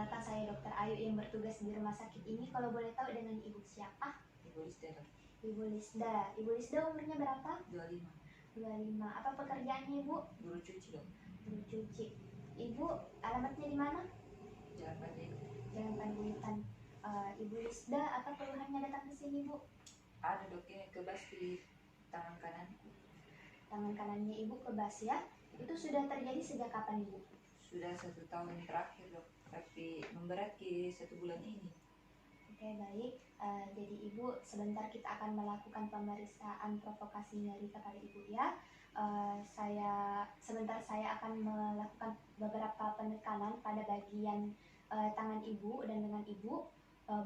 Perkenalkan, saya Dokter Ayu yang bertugas di rumah sakit ini. Kalau boleh tahu dengan Ibu siapa? Ibu Lisda, Dok. Ibu Lisda. Ibu Lisda umurnya berapa? 25. 25. Apa pekerjaannya Ibu? Guru cuci, Dok. Guru cuci. Ibu alamatnya di mana? Jalan Panjang. Jalan Panjaitan. Ibu Lisda, apa keluhannya datang ke sini Bu? Ada, Dok, ini kebas di tangan kananku. Tangan kanannya Ibu kebas ya? Itu sudah terjadi sejak kapan Ibu? Sudah 1 tahun terakhir, Dok, tapi memberat di 1 bulan ini. Oke, baik. Jadi Ibu, sebentar kita akan melakukan pemeriksaan provokasi nyeri kepada Ibu ya. Sebentar saya akan melakukan beberapa penekanan pada bagian tangan Ibu, dan dengan Ibu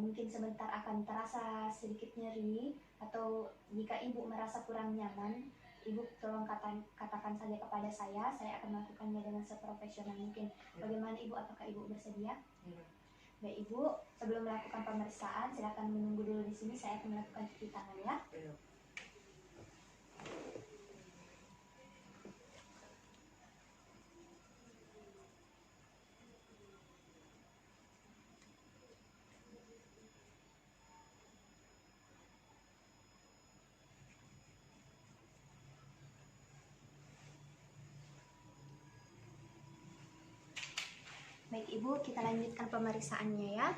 mungkin sebentar akan terasa sedikit nyeri, atau jika Ibu merasa kurang nyaman, Ibu tolong katakan saja kepada saya akan melakukannya dengan seprofesional mungkin. Bagaimana Ibu, apakah Ibu bersedia? Ya, Dok. Baik Ibu, sebelum melakukan pemeriksaan, silakan menunggu dulu di sini. Saya akan melakukan cuci tangan ya. Ya, Dok. Baik Ibu, kita lanjutkan pemeriksaannya ya.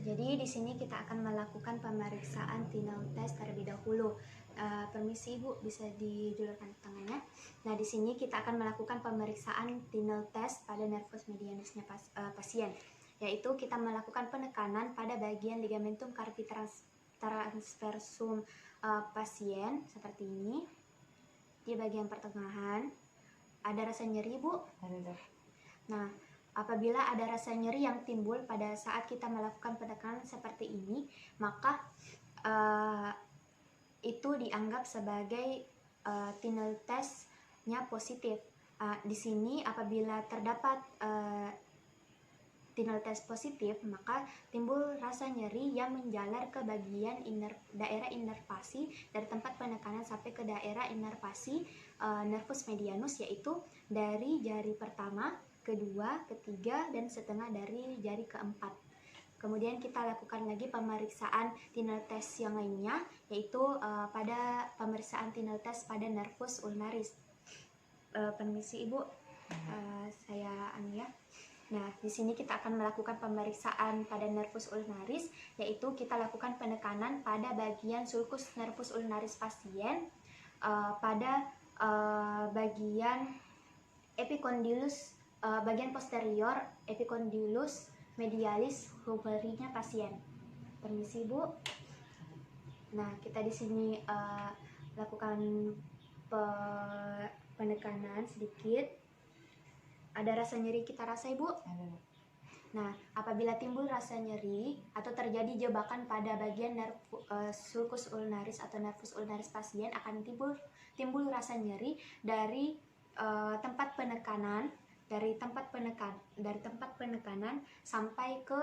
Jadi di sini kita akan melakukan pemeriksaan tinel test terlebih dahulu. Permisi Ibu, bisa dijulurkan tangannya. Nah, di sini kita akan melakukan pemeriksaan tinel test pada nervus medianusnya pasien, yaitu kita melakukan penekanan pada bagian ligamentum carpi transversum pasien seperti ini. Di bagian pertengahan ada rasa nyeri Bu. Ada, Dok. Nah, apabila ada rasa nyeri yang timbul pada saat kita melakukan penekanan seperti ini, maka itu dianggap sebagai tinel testnya positif. Di sini apabila terdapat tinel test positif, maka timbul rasa nyeri yang menjalar ke bagian daerah inervasi dari tempat penekanan sampai ke daerah inervasi nervus medianus, yaitu dari jari pertama, kedua, ketiga, dan setengah dari jari keempat. Kemudian kita lakukan lagi pemeriksaan tinel test yang lainnya, yaitu pada pemeriksaan tinel test pada nervus ulnaris. Permisi Ibu, saya ya. Nah, di sini kita akan melakukan pemeriksaan pada nervus ulnaris, yaitu kita lakukan penekanan pada bagian sulcus nervus ulnaris pasien, pada bagian epicondylus, bagian posterior epicondylus medialis humerinya pasien. Permisi Bu. Nah, kita di sini lakukan penekanan sedikit. Ada rasa nyeri kita rasa Ibu? Ada, Dok. Nah, apabila timbul rasa nyeri atau terjadi jebakan pada bagian sulcus ulnaris atau nervus ulnaris pasien, akan timbul rasa nyeri dari tempat penekanan, dari tempat penekanan sampai ke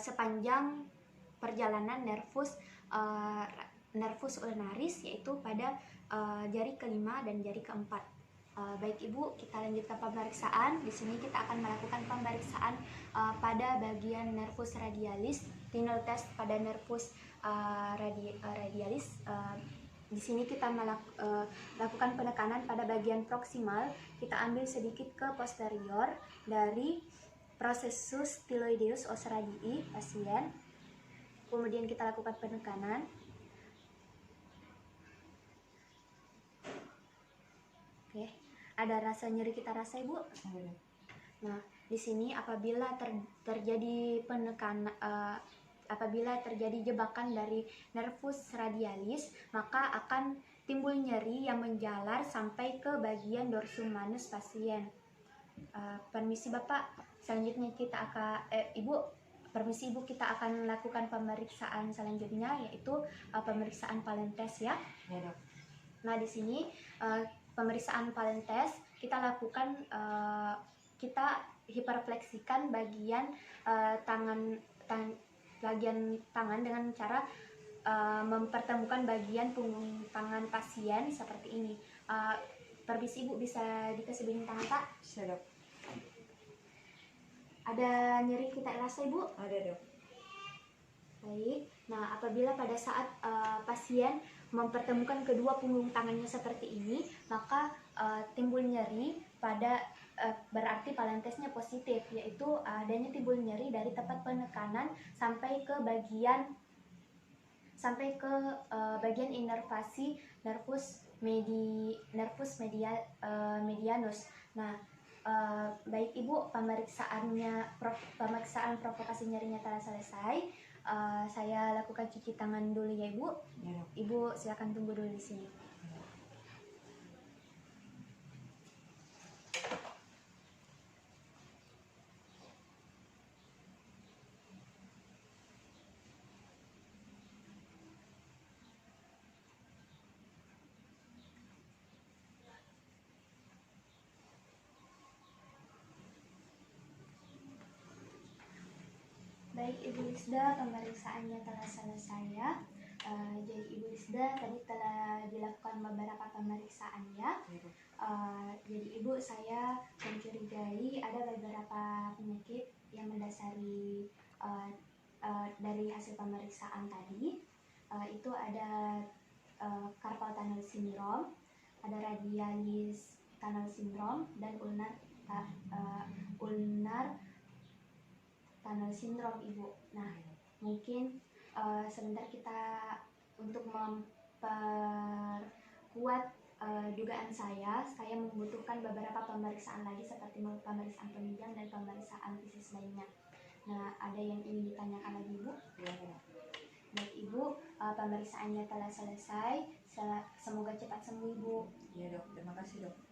sepanjang perjalanan nervus ulnaris, yaitu pada jari kelima dan jari keempat. Baik Ibu, kita lanjutkan pemeriksaan. Di sini kita akan melakukan pemeriksaan pada bagian nervus radialis, tinel test pada nervus radialis. Di sini kita melakukan penekanan pada bagian proksimal. Kita ambil sedikit ke posterior dari processus styloideus os radii pasien. Kemudian kita lakukan penekanan. Oke, ada rasa nyeri kita rasa Ibu? Ada, Dok. Nah, di sini apabila terjadi penekanan, apabila terjadi jebakan dari nervus radialis, maka akan timbul nyeri yang menjalar sampai ke bagian dorsum manus pasien. Permisi Bapak, selanjutnya kita akan Ibu, permisi Ibu, kita akan melakukan pemeriksaan selanjutnya, yaitu pemeriksaan Pallen-test ya. Ya, Dok. Nah, di sini pemeriksaan Pallen-test kita lakukan, kita hiperfleksikan bagian tangan dengan cara mempertemukan bagian punggung tangan pasien seperti ini. Permisi Ibu, bisa dikasih bintang Pak? Bisa, Dok. Ada nyeri kita rasa Ibu? Ada dok. Baik. Nah, apabila pada saat pasien mempertemukan kedua punggung tangannya seperti ini, maka timbul nyeri pada berarti palentesnya positif, yaitu adanya timbul nyeri dari tempat penekanan sampai ke bagian inervasi nervus medianus. Nah, baik Ibu, pemeriksaan provokasi nyerinya telah selesai. Saya lakukan cuci tangan dulu ya Ibu. Ya dok. Ibu silakan tunggu dulu di sini. Baik Ibu Lisda, pemeriksaannya telah selesai ya. Jadi Ibu Lisda tadi telah dilakukan beberapa pemeriksaan ya. Jadi Ibu, saya mencurigai ada beberapa penyakit yang mendasari dari hasil pemeriksaan tadi. Itu ada carpal tunnel syndrome, ada radialis tunnel syndrome, dan ulnar tunnel syndrome Ibu. Nah, mungkin sebentar kita untuk memperkuat dugaan saya membutuhkan beberapa pemeriksaan lagi seperti pemeriksaan penunjang dan pemeriksaan fisik lainnya. Nah, ada yang ingin ditanyakan lagi Ibu? Ya. Baik Ibu, pemeriksaannya telah selesai. Semoga cepat sembuh Ibu. Ya dok, terima kasih dok.